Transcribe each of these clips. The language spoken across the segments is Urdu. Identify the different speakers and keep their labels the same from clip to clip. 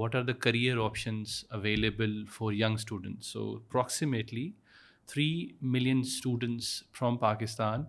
Speaker 1: what are the career options available for young students. So approximately 3 million students from Pakistan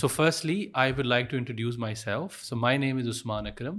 Speaker 1: So firstly, I would like to introduce myself. So my name is Usman Akram.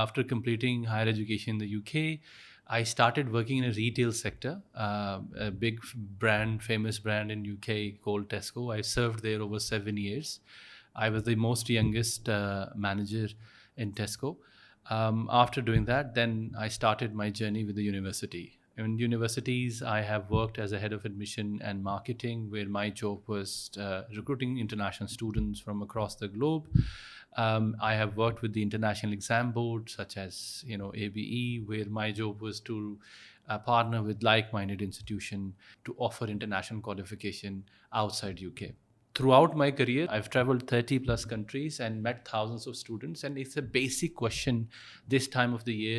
Speaker 1: After completing higher education in the UK, I started working in a retail sector, a big brand, famous brand in UK called Tesco. I served there over 7 years. I was the most youngest manager in Tesco. After doing that, then I started my journey with the university. In universities, I have worked as a head of admission and marketing, where my job was recruiting international students from across the globe. I have worked with the international exam board, such as ABE, where my job was to partner with like-minded institution to offer international qualification outside UK. Throughout my career, I've traveled 30 plus countries and met thousands of students, and it's a basic question this time of the year.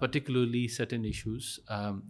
Speaker 1: particularly certain issues,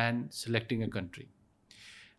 Speaker 1: and selecting a country.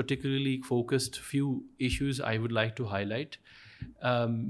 Speaker 1: particularly focused few issues I would like to highlight.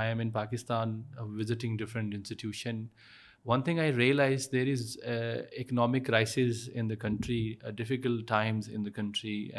Speaker 1: I am in Pakistan visiting different institution. One thing I realized, there is economic crisis in the country, difficult times in the country,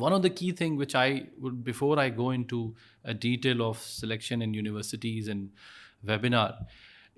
Speaker 1: One of the key thing which I would, before I go into a detail of selection in universities and webinar,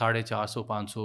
Speaker 1: 450-500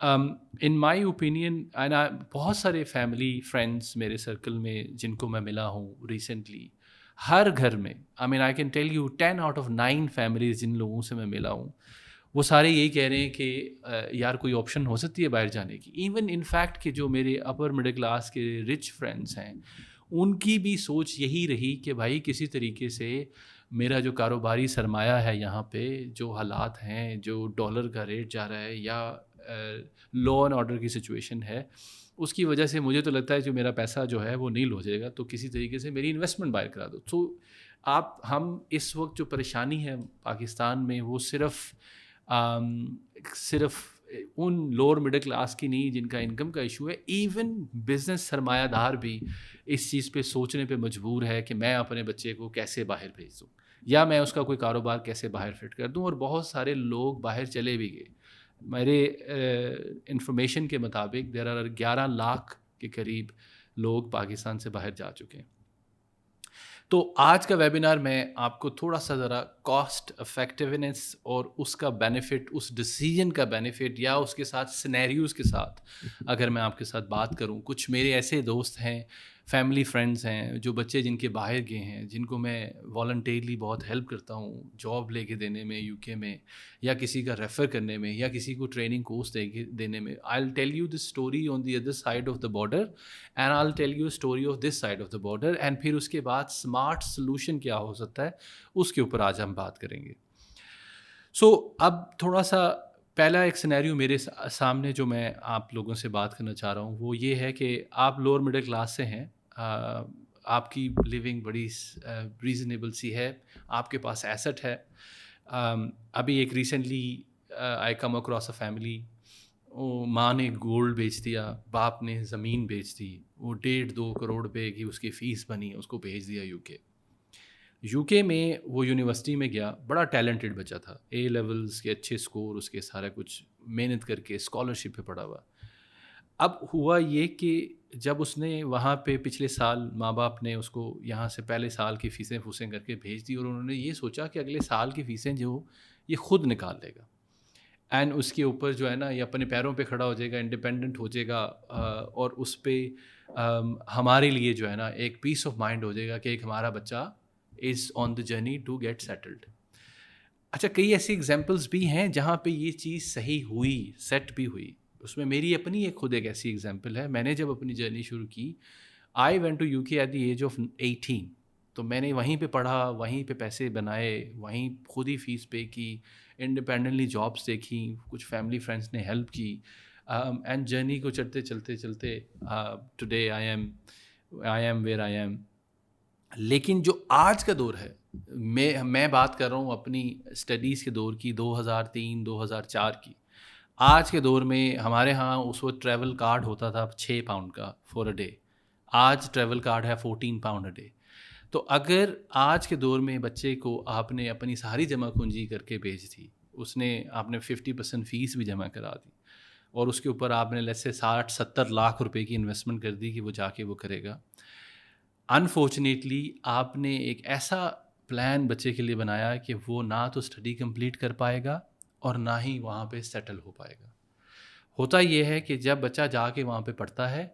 Speaker 1: in my opinion بہت سارے فیملی فرینڈس میرے سرکل میں جن کو میں ملا ہوں ریسنٹلی، ہر گھر میں I can tell you 10 out of 9 families جن لوگوں سے میں ملا ہوں وہ سارے یہی کہہ رہے ہیں کہ یار کوئی آپشن ہو سکتی ہے باہر جانے کی. ایون ان فیکٹ کہ جو میرے اپر مڈل کلاس کے رچ فرینڈس ہیں ان کی بھی سوچ یہی رہی کہ بھائی کسی طریقے سے میرا جو کاروباری سرمایہ ہے یہاں پہ، جو حالات ہیں، جو ڈالر کا ریٹ جا رہا ہے یا لا اینڈ آرڈر کی سچویشن ہے، اس کی وجہ سے مجھے تو لگتا ہے جو میرا پیسہ جو ہے وہ نیل ہو جائے گا، تو کسی طریقے سے میری انویسٹمنٹ باہر کرا دو. تو ہم اس وقت جو پریشانی ہے پاکستان میں وہ صرف ان لوور مڈل کلاس کی نہیں جن کا انکم کا ایشو ہے. ایون بزنس سرمایہ دار بھی اس چیز پہ سوچنے پہ مجبور ہے کہ میں اپنے بچے کو کیسے باہر بھیج دوں یا میں اس کا کوئی کاروبار کیسے باہر فٹ کر دوں. اور بہت سارے لوگ باہر چلے بھی گئے. میرے انفارمیشن کے مطابق 11 لاکھ کے قریب لوگ پاکستان سے باہر جا چکے ہیں. تو آج کا ویبینار میں آپ کو تھوڑا سا ذرا کاسٹ افیکٹونیس اور اس کا بینیفٹ، اس ڈیسیجن کا بینیفٹ یا اس کے ساتھ سینیریوز کے ساتھ اگر میں آپ کے ساتھ بات کروں، کچھ میرے ایسے دوست ہیں، فیملی فرینڈز ہیں، جو بچے جن کے باہر گئے ہیں، جن کو میں والنٹیرلی بہت ہیلپ کرتا ہوں جاب لے کے دینے میں یو کے میں، یا کسی کا ریفر کرنے میں، یا کسی کو ٹریننگ کورس دینے میں. I will tell you this story on the other side of the border and I will tell you story of this side of the border, and پھر اس کے بعد اسمارٹ سلوشن کیا ہو سکتا ہے اس کے اوپر آج ہم بات کریں گے. سو اب تھوڑا سا پہلا ایک سینیریو میرے سامنے جو میں آپ لوگوں سے بات کرنا چاہ رہا ہوں وہ یہ ہے کہ آپ لوور مڈل کلاس سے ہیں، آپ کی لیونگ بڑی ریزنیبل سی ہے، آپ کے پاس ایسٹ ہے. ابھی ایک recently I come across a family, ماں نے گولڈ بیچ دیا، باپ نے زمین بیچ دی، وہ 1.5-2 کروڑ روپے کی اس کی فیس بنی، اس کو بھیج دیا یو کے میں. وہ یونیورسٹی میں گیا، بڑا ٹیلنٹڈ بچہ تھا، اے لیولز کے اچھے اسکور، اس کے سارا کچھ محنت کر کے اسکالرشپ پہ پڑھا ہوا. اب ہوا یہ کہ جب اس نے وہاں پہ پچھلے سال ماں باپ نے اس کو یہاں سے پہلے سال کی فیسیں کر کے بھیج دی، اور انہوں نے یہ سوچا کہ اگلے سال کی فیسیں جو یہ خود نکال لے گا اینڈ اس کے اوپر جو ہے نا یہ اپنے پیروں پہ کھڑا ہو جائے گا، انڈیپینڈنٹ ہو جائے گا، اور اس پہ ہمارے لیے جو ہے نا ایک پیس آف مائنڈ ہو جائے گا کہ ایک ہمارا بچہ is on the journey to get settled. اچھا، کئی ایسی ایگزامپلس بھی ہیں جہاں پہ یہ چیز صحیح ہوئی، سیٹ بھی ہوئی. اس میں میری اپنی خود ایک ایسی ایگزامپل ہے. میں نے جب اپنی جرنی شروع کی، آئی وینٹ ٹو یو کے ایٹ دی ایج آف 18. تو میں نے وہیں پہ پڑھا، وہیں پہ پیسے بنائے، وہیں خود ہی فیس پے کی، انڈیپینڈنٹلی جابس دیکھیں، کچھ فیملی فرینڈس نے ہیلپ کی، اینڈ جرنی کو چلتے today I am where I am. لیکن جو آج کا دور ہے، میں بات کر رہا ہوں اپنی اسٹڈیز کے دور کی، 2003 2004 کی. آج کے دور میں ہمارے ہاں اس وقت ٹریول کارڈ ہوتا تھا 6 پاؤنڈ کا فور اے ڈے، آج ٹریول کارڈ ہے 14 پاؤنڈ اے ڈے. تو اگر آج کے دور میں بچے کو آپ نے اپنی ساری جمع پونجی کر کے بھیج دی، آپ نے 50% فیس بھی جمع کرا دی، اور اس کے اوپر آپ نے لیٹس سے 60-70 لاکھ روپے کی انویسٹمنٹ کر دی کہ وہ جا کے وہ کرے گا. انفارچونیٹلی آپ نے ایک ایسا پلان بچے کے لیے بنایا کہ وہ نہ تو اسٹڈی کمپلیٹ کر پائے گا اور نہ ہی وہاں پہ سیٹل ہو پائے گا. ہوتا یہ ہے کہ جب بچہ جا کے وہاں پہ پڑھتا ہے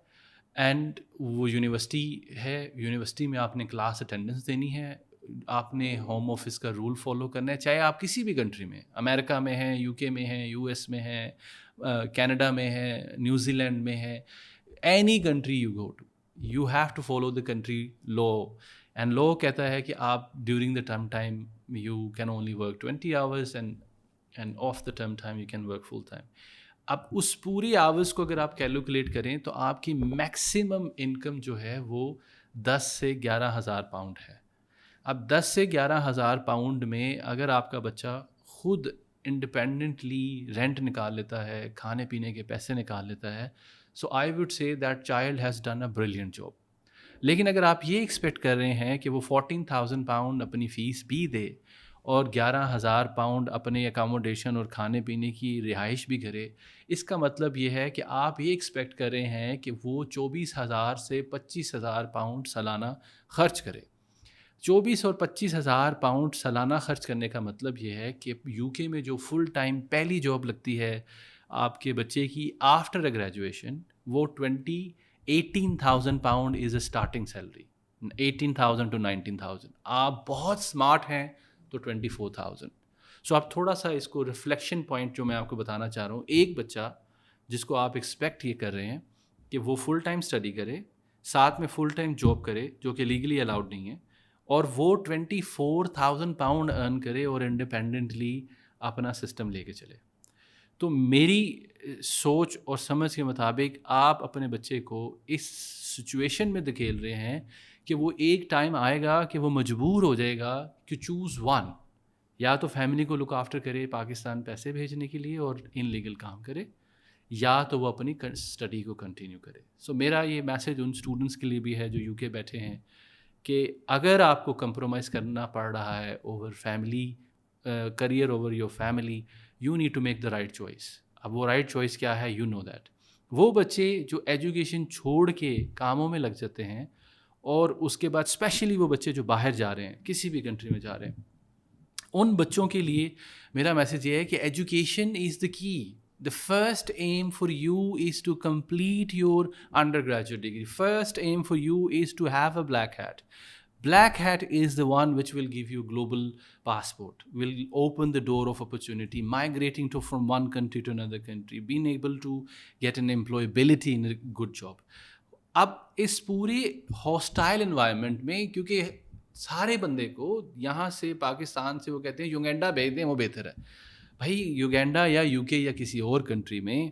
Speaker 1: اینڈ وہ یونیورسٹی میں آپ نے کلاس اٹینڈنس دینی ہے، آپ نے ہوم آفس کا رول فالو کرنا ہے، چاہے آپ کسی بھی کنٹری میں، امریکہ میں ہیں، یو کے میں ہیں، یو ایس میں ہیں، کینیڈا میں ہیں، نیوزی لینڈ میں ہے، any country you go to, you have to follow the country law. And law کہتا ہے کہ آپ during the term time you can only work 20 hours and of the term time you can work full time. اب اس پوری آورس کو اگر آپ کیلکولیٹ کریں تو آپ کی میکسیمم انکم جو ہے وہ 10 سے 11 ہزار پاؤنڈ ہے. اب 10 سے 11 ہزار پاؤنڈ میں اگر آپ کا بچہ خود انڈیپینڈنٹلی رینٹ نکال لیتا ہے، کھانے پینے کے پیسے نکال لیتا ہے، so I would say that child has done a brilliant job. لیکن اگر آپ یہ ایکسپیکٹ کر رہے ہیں کہ وہ 14,000 پاؤنڈ اپنی فیس بھی دے اور 11,000 پاؤنڈ اپنے اکاموڈیشن اور کھانے پینے کی رہائش بھی کرے، اس کا مطلب یہ ہے کہ آپ یہ ایکسپیکٹ کر رہے ہیں کہ وہ 24,000 سے 25,000 پاؤنڈ سالانہ خرچ کرے. 24 اور 25,000 پاؤنڈ سالانہ خرچ کرنے کا مطلب یہ ہے کہ یو کے میں جو فل ٹائم پہلی جاب لگتی ہے آپ کے بچے کی آفٹر اے گریجویشن وہ 18,000 pound is a starting salary, 18,000 to 19,000. آپ بہت اسمارٹ ہیں تو 24,000. سو آپ تھوڑا سا اس کو ریفلیکشن پوائنٹ جو میں آپ کو بتانا چاہ رہا ہوں, ایک بچہ جس کو آپ ایکسپیکٹ یہ کر رہے ہیں کہ وہ فل ٹائم اسٹڈی کرے, ساتھ میں فل ٹائم جاب کرے جو کہ لیگلی الاؤڈ نہیں ہے, اور وہ 24,000 پاؤنڈ ارن کرے اور انڈیپینڈنٹلی اپنا سسٹم لے کے چلے. تو میری سوچ اور سمجھ کے مطابق آپ اپنے بچے کو اس سچویشن میں دھکیل رہے ہیں کہ وہ ایک ٹائم آئے گا کہ وہ مجبور ہو جائے گا کہ چوز ون, یا تو فیملی کو لک آفٹر کرے پاکستان پیسے بھیجنے کے لیے اور ان لیگل کام کرے, یا تو وہ اپنی اسٹڈی کو کنٹینیو کرے. سو میرا یہ میسیج ان اسٹوڈنٹس کے لیے بھی ہے جو یو کے بیٹھے ہیں کہ اگر آپ کو کمپرومائز کرنا پڑ رہا ہے over family career over your family, you need to make the right choice. اب وہ رائٹ چوائس کیا ہے, یو نو دیٹ. وہ بچے جو ایجوکیشن چھوڑ کے کاموں میں لگ جاتے ہیں, اور اس کے بعد اسپیشلی وہ بچے جو باہر جا رہے ہیں, کسی بھی کنٹری میں جا رہے ہیں, ان بچوں کے لیے میرا میسیج یہ ہے کہ ایجوکیشن از دا کی. The first aim for you is to complete your undergraduate degree. First aim for you is to have a black hat. Black hat is the one which will give you global passport, will open the door of opportunity, migrating from one country to another country, being able to get an employability in a good job. اب اس پورے ہاسٹائل انوائرمنٹ میں کیونکہ سارے بندے کو یہاں سے پاکستان سے وہ کہتے ہیں یوگینڈا بھیج دیں وہ بہتر ہے. بھائی یوگینڈا یا یو کے یا کسی اور کنٹری میں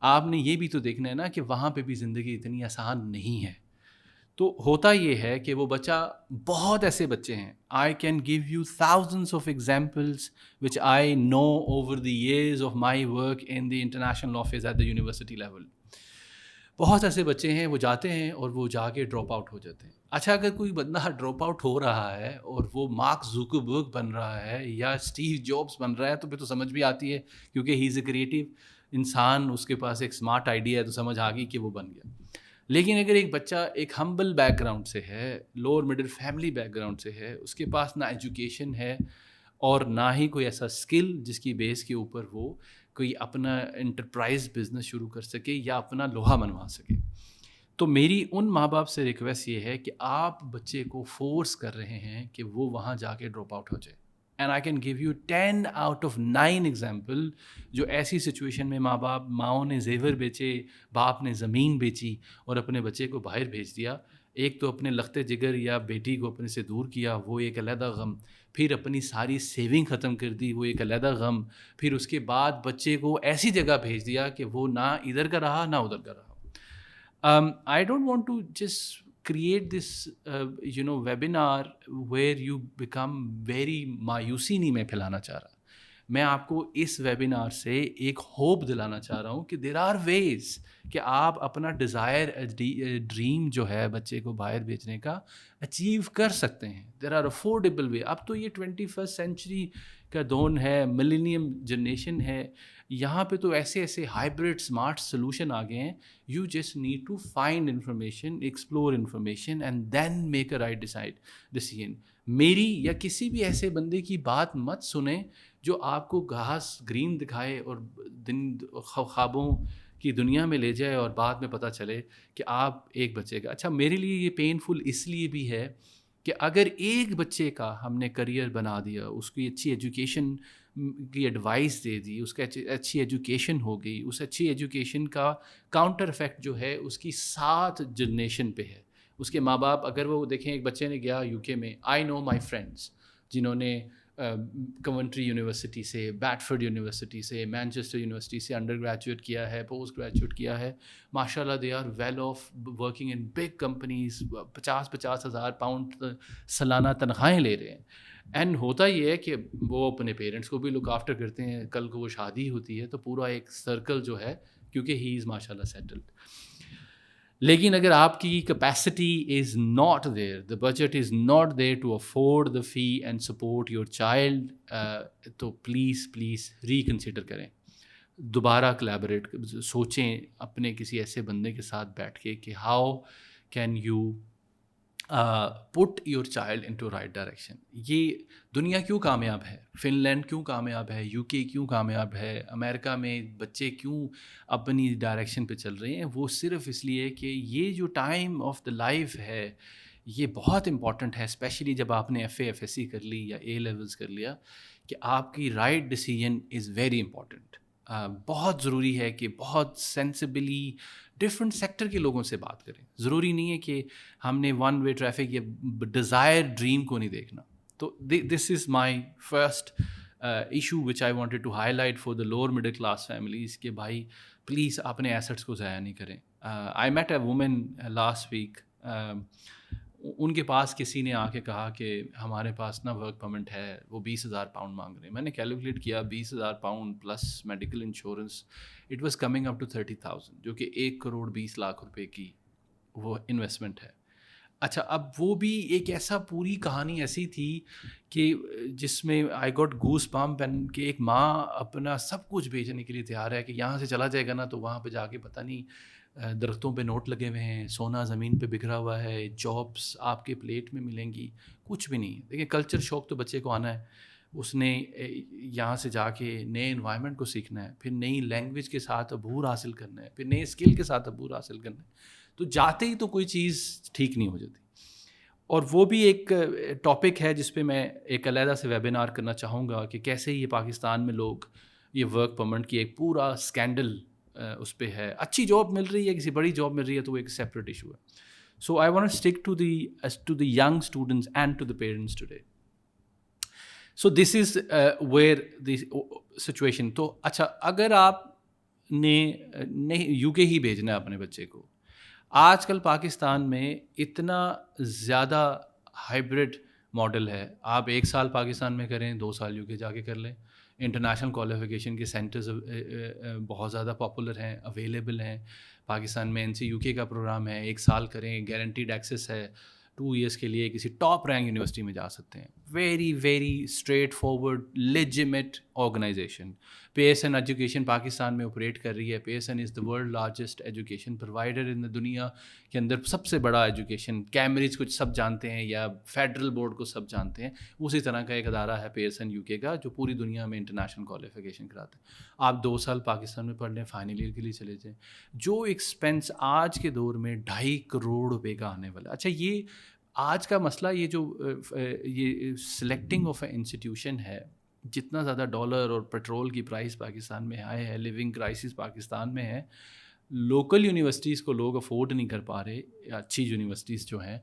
Speaker 1: آپ نے یہ بھی تو دیکھنا ہے نا کہ وہاں پہ بھی زندگی اتنی آسان نہیں ہے. تو ہوتا یہ ہے کہ وہ بچہ, بہت ایسے بچے ہیں, I can give you thousands of examples which I know over the years of my work in the international office at the university level. بہت ایسے بچے ہیں وہ جاتے ہیں اور وہ جا کے ڈراپ آؤٹ ہو جاتے ہیں. اچھا, اگر کوئی بندہ ڈراپ آؤٹ ہو رہا ہے اور وہ مارک زوکربرگ بن رہا ہے یا اسٹیو جابس بن رہا ہے تو پھر تو سمجھ بھی آتی ہے, کیونکہ ہی از اے کریٹیو انسان, اس کے پاس ایک اسمارٹ آئیڈیا ہے تو سمجھ آ گئی کہ وہ بن گیا. لیکن اگر ایک بچہ ایک ہمبل بیک گراؤنڈ سے ہے, lower middle family back ground سے ہے, اس کے پاس نہ ایجوکیشن ہے اور نہ ہی کوئی ایسا اسکل جس کی بیس کے اوپر وہ کوئی اپنا انٹرپرائز بزنس شروع کر سکے یا اپنا لوہا منوا سکے, تو میری ان ماں باپ سے ریکویسٹ یہ ہے کہ آپ بچے کو فورس کر رہے ہیں کہ وہ وہاں جا کے ڈراپ آؤٹ ہو جائے. And I can give you 10 out of 9 example جو ایسی سچویشن میں ماؤں نے زیور بیچے, باپ نے زمین بیچی اور اپنے بچے کو باہر بھیج دیا. ایک تو اپنے لختے جگر یا بیٹی کو اپنے سے دور کیا, وہ ایک علیحدہ غم, پھر اپنی ساری سیونگ ختم کر دی, وہ ایک علیحدہ غم, پھر اس کے بعد بچے کو ایسی جگہ بھیج دیا کہ وہ نہ ادھر کا رہا نہ ادھر کا رہا. I don't want to just create this webinar where you become very مایوسی نہیں میں پھیلانا چاہ رہا. میں آپ کو اس ویبینار سے ایک ہوپ دلانا چاہ رہا ہوں کہ دیر آر ویز کہ آپ اپنا ڈیزائر ڈریم جو ہے بچے کو باہر بھیجنے کا اچیو کر سکتے ہیں. دیر آر افورڈیبل وے. اب تو یہ 21st سینچری کا دون ہے, ملینیم جنریشن ہے, یہاں پہ تو ایسے ہائبرڈ اسمارٹ سلوشن آ گئے ہیں. You just need to find information, explore information and then make a right decision. میری یا کسی بھی ایسے بندے کی بات مت سنیں جو آپ کو گھاس گرین دکھائے اور خوابوں کی دنیا میں لے جائے اور بعد میں پتہ چلے کہ آپ ایک بچے کا. اچھا, میرے لیے یہ پینفل اس لیے بھی ہے کہ اگر ایک بچے کا ہم نے کریئر بنا دیا, اس کی اچھی ایجوکیشن کی ایڈوائس دے دی, اس کا اچھی ایجوکیشن ہو گئی, اس اچھی ایجوکیشن کا کاؤنٹر افیکٹ جو ہے اس کی 7 جنریشن پہ ہے. اس کے ماں باپ, اگر وہ دیکھیں ایک بچے نے گیا یو کے میں, آئی نو مائی فرینڈس جنہوں نے کونٹری یونیورسٹی سے, بیڈفورڈ یونیورسٹی سے, مینچسٹر یونیورسٹی سے انڈر گریجویٹ کیا ہے, پوسٹ گریجویٹ کیا ہے, ماشاء اللہ they are well off working in big companies, 50,000 ہزار پاؤنڈ سالانہ تنخواہیں لے رہے ہیں. اینڈ ہوتا یہ ہے کہ وہ اپنے پیرنٹس کو بھی لک آفٹر کرتے ہیں, کل کو وہ شادی ہوتی ہے تو پورا ایک سرکل جو ہے, کیونکہ ہی از ماشاء اللہ سیٹلڈ. لیکن اگر آپ کی capacity is not there, the budget is not there to afford the fee and support your child, تو پلیز ریکنسیڈر کریں, دوبارہ کلیبریٹ سوچیں اپنے کسی ایسے بندے کے ساتھ بیٹھ کے کہ how can you put your child into right direction. یہ دنیا کیوں کامیاب ہے, فن لینڈ کیوں کامیاب ہے, یو کے کیوں کامیاب ہے, امریکہ میں بچے کیوں اپنی ڈائریکشن پہ چل رہے ہیں, وہ صرف اس لیے کہ یہ جو ٹائم آف دا لائف ہے یہ بہت امپورٹنٹ ہے, اسپیشلی جب آپ نے F A F S C کر لی یا اے لیولس کر لیا, کہ آپ کی right decision is very important. بہت ضروری ہے کہ بہت سینسبلی ڈفرینٹ سیکٹر کے لوگوں سے بات کریں. ضروری نہیں ہے کہ ہم نے ون وے ٹریفک یا ڈیزائر ڈریم کو نہیں دیکھنا. تو this is my first issue which I wanted to highlight for the lower middle class families, کہ بھائی پلیز اپنے ایسٹس کو ضائع نہیں کریں. I met a woman last week, ان کے پاس کسی نے آ کے کہا کہ ہمارے پاس نا ورک پرمٹ ہے, وہ 20,000 پاؤنڈ مانگ رہے ہیں. میں نے کیلکولیٹ کیا 20,000 pound plus medical insurance, it was coming up to 30,000, جو کہ 1,20,00,000 روپے کی وہ انویسٹمنٹ ہے. اچھا, اب وہ بھی ایک ایسا پوری کہانی ایسی تھی کہ جس میں I got goes pump, and کہ ایک ماں اپنا سب کچھ بیچنے کے لیے تیار ہے کہ یہاں سے چلا جائے گا نا تو وہاں پہ جا کے پتہ نہیں درختوں پہ نوٹ لگے ہوئے ہیں, سونا زمین پہ بکھرا ہوا ہے, جابس آپ کے پلیٹ میں ملیں گی, کچھ بھی نہیں. دیکھیں کلچر شوق تو بچے کو آنا ہے, اس نے یہاں سے جا کے نئے انوائرمنٹ کو سیکھنا ہے, پھر نئی لینگویج کے ساتھ عبور حاصل کرنا ہے, پھر نئے اسکل کے ساتھ عبور حاصل کرنا ہے. تو جاتے ہی تو کوئی چیز ٹھیک نہیں ہو جاتی. اور وہ بھی ایک ٹاپک ہے جس پہ میں ایک علیحدہ سے ویبینار کرنا چاہوں گا, کہ کیسے یہ پاکستان میں لوگ یہ ورک پرمٹ کی ایک پورا اسکینڈل اس پہ ہے. اچھی جاب مل رہی ہے, کسی بڑی جاب مل رہی ہے, تو وہ ایک سیپریٹ ایشو ہے. So I want stick to the young students and to the parents today. So this is where the situation. تو اچھا, اگر آپ نے نہیں یو کے ہی بھیجنا ہے اپنے بچے کو, آج کل پاکستان میں اتنا زیادہ ہائبرڈ ماڈل ہے, آپ 1 سال پاکستان میں کریں, 2 سال یو کے جا کے کر لیں. انٹرنیشنل کوالیفیکیشن کے سینٹرز بہت زیادہ پاپولر ہیں, اویلیبل ہیں. پاکستان میں NCUK کا پروگرام ہے, 1 سال کریں, گارنٹیڈ ایکسیس ہے, 2 ایئرس کے لیے کسی ٹاپ رینک یونیورسٹی میں جا سکتے ہیں. Very very straightforward legitimate organisation. P S N education Pakistan میں آپریٹ کر رہی ہے. P S N is the world largest education provider in the دنیا کے اندر, سب سے بڑا ایجوکیشن. کیمبرج کو سب جانتے ہیں یا فیڈرل بورڈ کو سب جانتے ہیں, اسی طرح کا ایک ادارہ ہے پی ایس این UK کا, جو پوری دنیا میں انٹرنیشنل کوالیفیکیشن کراتا ہے. آپ 2 سال پاکستان میں پڑھ لیں, فائنل ایئر کے لیے چلے جائیں. جو ایکسپینس آج کے دور میں 2.5 کروڑ روپے کا آنے والا. اچھا, یہ آج کا مسئلہ, یہ جو یہ سلیکٹنگ آف اے انسٹیٹیوشن ہے, جتنا زیادہ ڈالر اور پیٹرول کی پرائس پاکستان میں ہائی ہے, لیونگ کرائسس پاکستان میں ہے, لوکل یونیورسٹیز کو لوگ افورڈ نہیں کر پا رہے, اچھی یونیورسٹیز جو ہیں.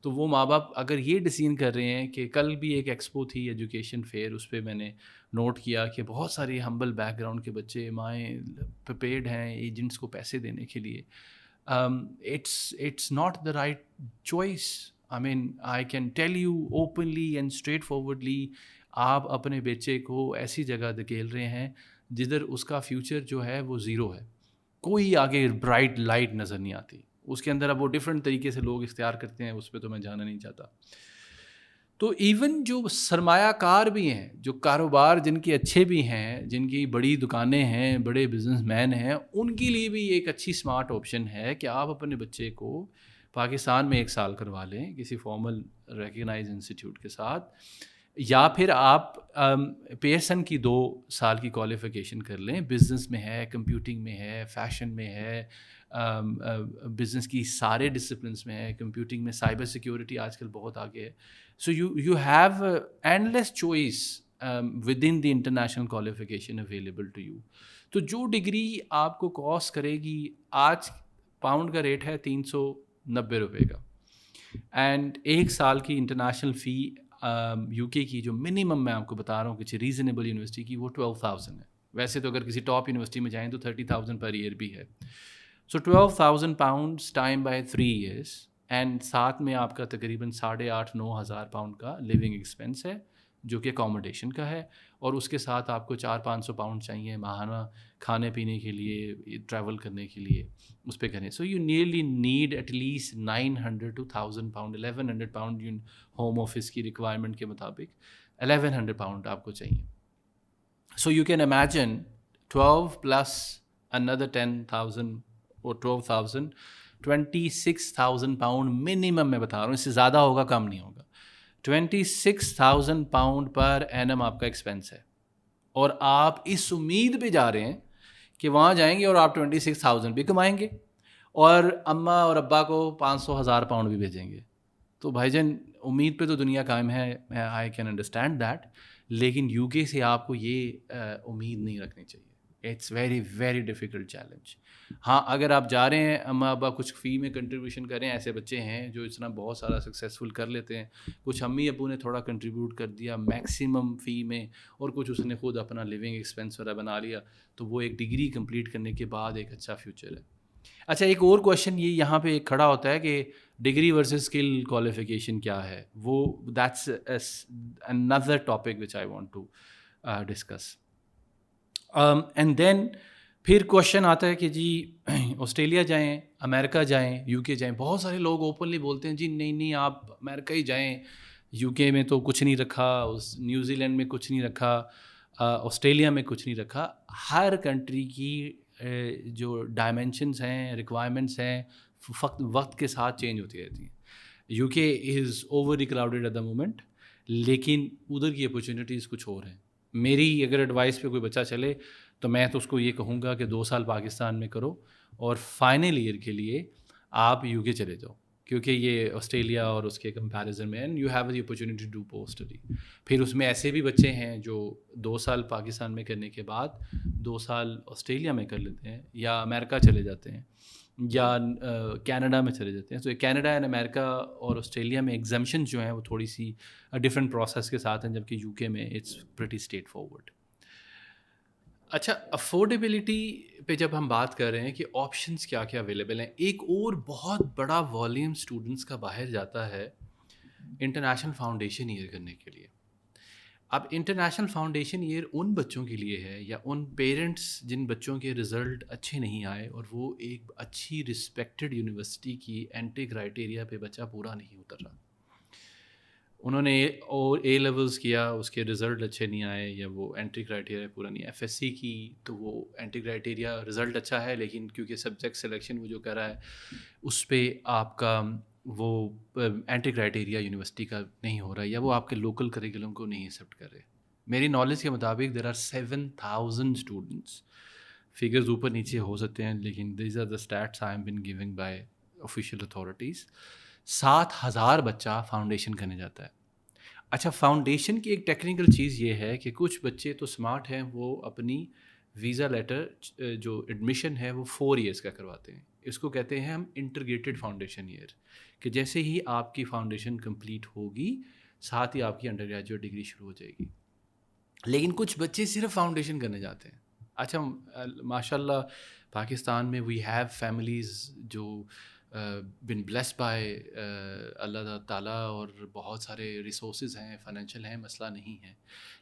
Speaker 1: تو وہ ماں باپ اگر یہ ڈیسیژن کر رہے ہیں, کہ کل بھی ایک ایکسپو تھی ایجوکیشن فیئر, اس پہ میں نے نوٹ کیا کہ بہت سارے ہمبل بیک گراؤنڈ کے بچے, مائیں پریپیئرڈ ہیں ایجنٹس کو پیسے دینے کے لیے. It's not the right choice. I mean, I can tell you openly and straightforwardly, آپ اپنے بچے کو ایسی جگہ دھکیل رہے ہیں جدھر اس کا فیوچر جو ہے وہ زیرو ہے, کوئی آگے برائٹ لائٹ نظر نہیں آتی اس کے اندر. اب وہ ڈفرینٹ طریقے سے لوگ اختیار کرتے ہیں, اس پہ تو میں جانا نہیں چاہتا. تو ایون جو سرمایہ کار بھی ہیں, جو کاروبار جن کے اچھے بھی ہیں, جن کی بڑی دکانیں ہیں, بڑے بزنس مین ہیں, ان کے لیے بھی ایک اچھی اسمارٹ آپشن ہے کہ آپ اپنے بچے کو پاکستان میں 1 سال کروا لیں کسی فارمل ریکگنائز انسٹیٹیوٹ کے ساتھ, یا پھر آپ پی ایس این کی 2 سال کی کوالیفیکیشن کر لیں. بزنس میں ہے, کمپیوٹنگ میں ہے, فیشن میں ہے, بزنس کی سارے ڈسپلنس میں ہے, کمپیوٹنگ میں, سائبر سیکیورٹی آج کل بہت آگے ہے. So you have endless choice within the international qualification available to you. تو جو ڈگری آپ کو کاسٹ کرے گی, آج پاؤنڈ کا ریٹ ہے 390 روپے کا, اینڈ 1 سال کی انٹرنیشنل فی یو کے کی جو منیمم میں آپ کو بتا رہا ہوں کسی ریزنیبل یونیورسٹی کی, وہ 12,000 ہے. ویسے تو اگر کسی ٹاپ یونیورسٹی میں جائیں تو 30,000 پر ایئر بھی ہے. سو 12,000 pounds time by 3 years, and ساتھ میں آپ کا تقریباً 8,500-9 ہزار پاؤنڈ کا لیونگ ایکسپینس ہے, جو کہ اکاموڈیشن کا ہے, اور اس کے ساتھ آپ کو 400-500 پاؤنڈ چاہیے ماہانہ کھانے پینے کے لیے, ٹریول کرنے کے لیے, اس پہ کریں. So you nearly need at least 900 to 1,000 pound, 1,100 pound home office کی ریکوائرمنٹ کے مطابق 1,100 pound آپ کو چاہیے. So you can imagine 12 plus another 10,000 or 12,000, £26,000 minimum میں بتا رہا ہوں, اس سے زیادہ ہوگا کم نہیں ہوگا. £26,000 پر اینم آپ کا ایکسپینس ہے, اور آپ اس امید پہ جا رہے ہیں کہ وہاں جائیں گے اور آپ 26,000 بھی کمائیں گے اور اماں اور ابا کو £500,000 بھی بھیجیں گے. تو بھائی جان امید پہ تو دنیا قائم ہے, آئی کین انڈرسٹینڈ دیٹ, لیکن یو کے سے آپ کو یہ امید نہیں رکھنی چاہیے. It's very very difficult challenge. ہاں اگر آپ جا رہے ہیں, اماں ابا کچھ فی میں کنٹریبیوشن کریں, ایسے بچے ہیں جو اس طرح بہت سارا سکسیزفل کر لیتے ہیں, کچھ امی ابو نے تھوڑا کنٹریبیوٹ کر دیا میکسیمم فی میں, اور کچھ اس نے خود اپنا لیونگ ایکسپینس وغیرہ بنا لیا, تو وہ ایک ڈگری کمپلیٹ کرنے کے بعد ایک اچھا فیوچر ہے. اچھا ایک اور کویشچن یہ یہاں پہ ایک کھڑا ہوتا ہے کہ ڈگری ورسز اسکل کوالیفیکیشن کیا ہے, وہ that's another topic which I want to discuss. And then پھر کوشچن آتا ہے کہ جی آسٹریلیا جائیں, امریکہ جائیں, یو کے جائیں. بہت سارے لوگ اوپنلی بولتے ہیں جی نہیں نہیں آپ امریکہ ہی جائیں, یو کے میں تو کچھ نہیں رکھا, نیوزی لینڈ میں کچھ نہیں رکھا, آسٹریلیا میں کچھ نہیں رکھا. ہر کنٹری کی جو ڈائمینشنس ہیں, ریکوائرمنٹس ہیں, وقت کے ساتھ چینج ہوتی رہتی ہیں. U K is overcrowded at the moment, لیکن ادھر کی اپرچونیٹیز کچھ اور ہیں. میری اگر ایڈوائس پہ کوئی بچہ چلے تو میں تو اس کو یہ کہوں گا کہ 2 سال پاکستان میں کرو اور فائنل ایئر کے لیے آپ یو کے چلے جاؤ, کیونکہ یہ آسٹریلیا اور اس کے کمپیریزن میں and you have the opportunity to do post study. پھر اس میں ایسے بھی بچے ہیں جو 2 سال پاکستان میں کرنے کے بعد 2 سال آسٹریلیا میں کر لیتے ہیں, یا امریکہ چلے جاتے ہیں, یا کینیڈا میں چلے جاتے ہیں. تو کینیڈا اینڈ امریکہ اور آسٹریلیا میں ایگزمپشن جو ہیں وہ تھوڑی سی ڈفرینٹ پروسیس کے ساتھ ہیں, جبکہ یو کے میں اٹس پریٹی اسٹریٹ فارورڈ. اچھا افورڈیبلٹی پہ جب ہم بات کر رہے ہیں کہ آپشنس کیا کیا اویلیبل ہیں, ایک اور بہت بڑا والیوم اسٹوڈنٹس کا باہر جاتا ہے انٹرنیشنل فاؤنڈیشن ایئر کرنے کے لیے. اب انٹرنیشنل فاؤنڈیشن ایئر ان بچوں کے لیے ہے, یا ان پیرنٹس جن بچوں کے رزلٹ اچھے نہیں آئے اور وہ ایک اچھی رسپیکٹڈ یونیورسٹی کی انٹری کرائٹیریا پہ بچہ پورا نہیں اتر رہا. انہوں نے اے لیولس کیا, اس کے رزلٹ اچھے نہیں آئے, یا وہ انٹری کرائٹیریا پورا نہیں. ایف ایس سی کی تو وہ انٹری کرائٹیریا رزلٹ اچھا ہے, لیکن کیونکہ سبجیکٹ سلیکشن وہ جو کر رہا ہے اس پہ آپ کا وہ انٹری کرائٹیریا یونیورسٹی کا نہیں ہو رہا ہے, یا وہ آپ کے لوکل کریکولم کو نہیں ایکسیپٹ کر رہے. میری نالج کے مطابق دیر آر 7,000 اسٹوڈنٹس, فگرز اوپر نیچے ہو سکتے ہیں لیکن these are the stats I am been giving by official authorities. 7,000 بچہ فاؤنڈیشن کرنے جاتا ہے. اچھا فاؤنڈیشن کی ایک ٹیکنیکل چیز یہ ہے کہ کچھ بچے تو اسمارٹ ہیں, وہ اپنی ویزا لیٹر جو ایڈمیشن ہے وہ 4 ایئرس کا کرواتے ہیں. اس کو کہتے ہیں ہم انٹیگریٹڈ فاؤنڈیشن ایئر, کہ جیسے ہی آپ کی فاؤنڈیشن کمپلیٹ ہوگی ساتھ ہی آپ کی انڈر گریجویٹ ڈگری شروع ہو جائے گی. لیکن کچھ بچے صرف فاؤنڈیشن کرنے جاتے ہیں. اچھا ماشاء اللہ پاکستان میں وی ہیو فیملیز جو بن بلیس بائی اللہ تعالیٰ, اور بہت سارے ریسورسز ہیں, فائنینشیل ہیں, مسئلہ نہیں ہے.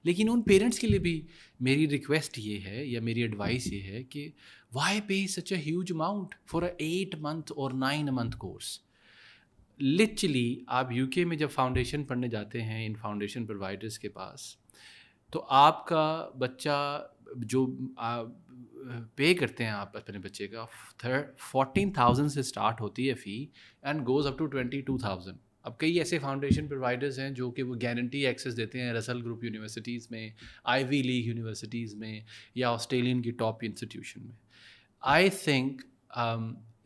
Speaker 1: لیکن ان پیرنٹس کے لیے بھی میری ریکویسٹ یہ ہے یا میری ایڈوائس یہ ہے کہ why pay such a huge amount for a 8 month اور 9 month کورس. لٹرلی آپ یو کے میں جب فاؤنڈیشن پڑھنے جاتے ہیں ان فاؤنڈیشن پرووائڈرس کے پاس, تو آپ کا بچہ جو پے کرتے ہیں آپ اپنے بچے کا 14,000 سے اسٹارٹ ہوتی ہے فی, اینڈ گوز اپ ٹو 22,000. اب کئی ایسے فاؤنڈیشن پرووائڈرز ہیں جو کہ وہ گارنٹی ایکسیس دیتے ہیں رسل گروپ یونیورسٹیز میں, آئی وی لیگ یونیورسٹیز میں, یا آسٹریلین کی ٹاپ انسٹیٹیوشن میں. آئی تھنک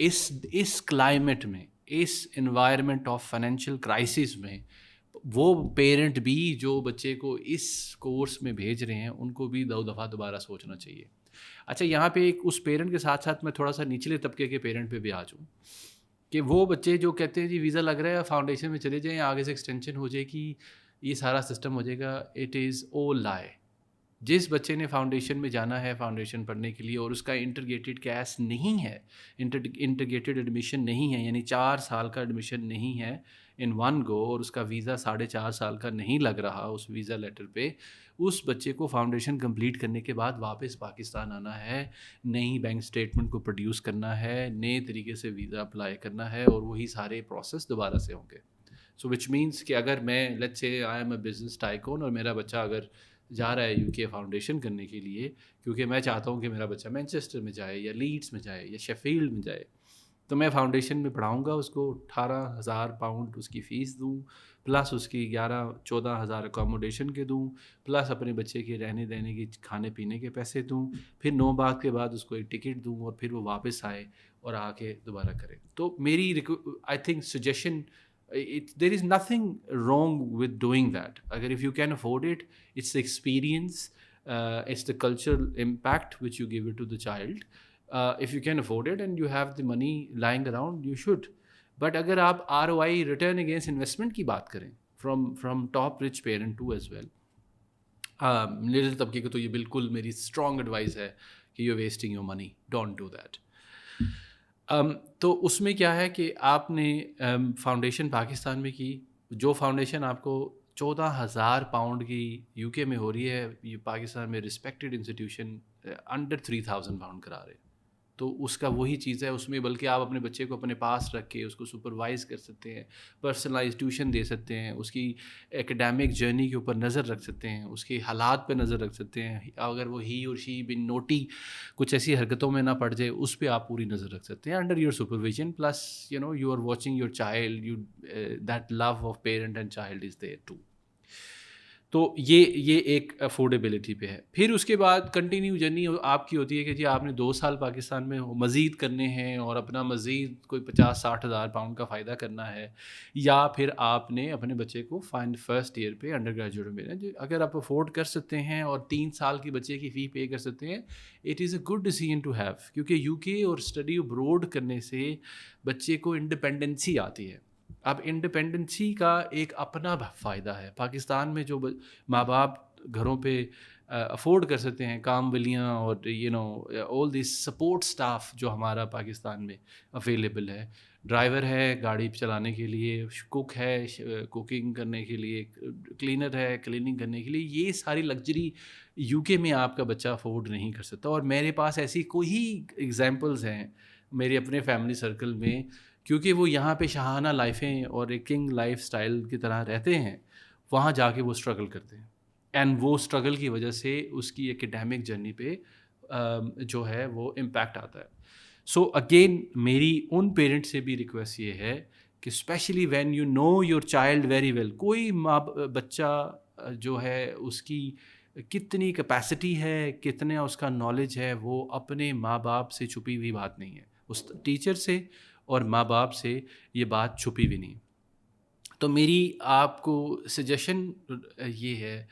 Speaker 1: اس کلائمیٹ میں, اس انوائرمنٹ آف فائنینشیل کرائسس میں, وہ پیرنٹ بھی جو بچے کو اس کورس میں بھیج رہے ہیں ان کو بھی 2 دفعہ دوبارہ سوچنا چاہیے. اچھا یہاں پہ ایک اس پیرنٹ کے ساتھ ساتھ میں تھوڑا سا نچلے طبقے کے پیرنٹ پہ بھی آ جاؤں, کہ وہ بچے جو کہتے ہیں جی ویزا لگ رہا ہے فاؤنڈیشن میں چلے جائیں, آگے سے ایکسٹینشن ہو جائے گی, یہ سارا سسٹم ہو جائے گا. It is all lie. جس بچے نے فاؤنڈیشن میں جانا ہے فاؤنڈیشن پڑھنے کے لیے, اور اس کا انٹرگریٹڈ کیس نہیں ہے, انٹرگریٹڈ ایڈمیشن نہیں ہے, یعنی 4 سال کا ایڈمیشن نہیں ہے ان ون گو, اور اس کا ویزا 4.5 سال کا نہیں لگ رہا اس ویزا لیٹر پہ, اس بچے کو فاؤنڈیشن کمپلیٹ کرنے کے بعد واپس پاکستان آنا ہے, نئی بینک اسٹیٹمنٹ کو پروڈیوس کرنا ہے, نئے طریقے سے ویزا اپلائی کرنا ہے, اور وہی سارے پروسیس دوبارہ سے ہوں گے. سو وچ مینس کہ اگر میں let's say I am a business tycoon, اور میرا بچہ اگر جا رہا ہے یو کے فاؤنڈیشن کرنے کے لیے, کیونکہ میں چاہتا ہوں کہ میرا بچہ مینچسٹر میں جائے, یا لیڈس میں جائے, یا شیفیلڈ میں جائے, تو میں فاؤنڈیشن میں پڑھاؤں گا اس کو، 18,000 پاؤنڈ اس کی فیس دوں، پلس اس کی 14,000 اکاموڈیشن کے دوں، پلس اپنے بچے کے رہنے دینے کی کھانے پینے کے پیسے دوں، پھر 9 بعد کے بعد اس کو ایک ٹکٹ دوں اور پھر وہ واپس آئے اور آ کے دوبارہ کرے. تو میری I think suggestion, there is nothing wrong with doing that. اگر if you can afford it, it's the experience, it's the cultural impact which you give it to the child. If you can afford it and you have the money lying around, you should. But اگر آپ ROI return against investment کی بات کریں from top rich parent too as well, middle طبقے کو تو یہ بالکل میری اسٹرانگ ایڈوائز ہے کہ you wasting your money, don't do that. تو اس میں کیا ہے کہ آپ نے فاؤنڈیشن پاکستان میں کی، جو فاؤنڈیشن آپ کو 14,000 پاؤنڈ کی یو کے میں ہو رہی ہے، یہ پاکستان میں رسپیکٹڈ انسٹیٹیوشن انڈر 3,000 پاؤنڈ کرا رہے ہیں. تو اس کا وہی چیز ہے اس میں، بلکہ آپ اپنے بچے کو اپنے پاس رکھ کے اس کو سپروائز کر سکتے ہیں، پرسنلائز ٹیوشن دے سکتے ہیں، اس کی ایکڈیمک جرنی کے اوپر نظر رکھ سکتے ہیں، اس کے حالات پہ نظر رکھ سکتے ہیں. اگر وہ ہی اور شی بن نوٹی کچھ ایسی حرکتوں میں نہ پڑ جائے، اس پہ آپ پوری نظر رکھ سکتے ہیں under your supervision. Plus you are watching your child, that love of parent and child is there too. تو یہ ایک افورڈیبلٹی پہ ہے. پھر اس کے بعد کنٹینیو جرنی آپ کی ہوتی ہے کہ جی آپ نے 2 سال پاکستان میں مزید کرنے ہیں اور اپنا مزید کوئی 50-60 ہزار پاؤنڈ کا فائدہ کرنا ہے، یا پھر آپ نے اپنے بچے کو فرسٹ ایئر پہ انڈر گریجویٹ میں اگر آپ افورڈ کر سکتے ہیں اور 3 سال کی بچے کی فی پے کر سکتے ہیں، it is a good decision to have. کیونکہ یو کے اور اسٹڈی ابروڈ کرنے سے بچے کو انڈیپینڈنسی آتی ہے. اب انڈیپینڈنسی کا ایک اپنا فائدہ ہے. پاکستان میں جو ماں باپ گھروں پہ افورڈ کر سکتے ہیں، کام ولیاں اور آل دیس سپورٹ اسٹاف جو ہمارا پاکستان میں اویلیبل ہے، ڈرائیور ہے گاڑی چلانے کے لیے، کوک ہے کوکنگ کرنے کے لیے، کلینر ہے کلیننگ کرنے کے لیے، یہ ساری لگژری یو کے میں آپ کا بچہ افورڈ نہیں کر سکتا. اور میرے پاس ایسی کوئی ایگزامپلز ہیں میرے اپنے فیملی سرکل میں، کیونکہ وہ یہاں پہ شاہانہ لائفیں اور ایک کنگ لائف سٹائل کی طرح رہتے ہیں، وہاں جا کے وہ اسٹرگل کرتے ہیں. اینڈ وہ اسٹرگل کی وجہ سے اس کی ایکڈیمک جرنی پہ جو ہے وہ امپیکٹ آتا ہے. سو اگین میری ان پیرنٹ سے بھی ریکویسٹ یہ ہے کہ especially when you know your child very well, کوئی بچہ جو ہے اس کی کتنی کیپیسٹی ہے، کتنا اس کا نالج ہے، وہ اپنے ماں باپ سے چھپی ہوئی بات نہیں ہے. اس ٹیچر سے اور ماں باپ سے یہ بات چھپی بھی نہیں. تو میری آپ کو سجیشن یہ ہے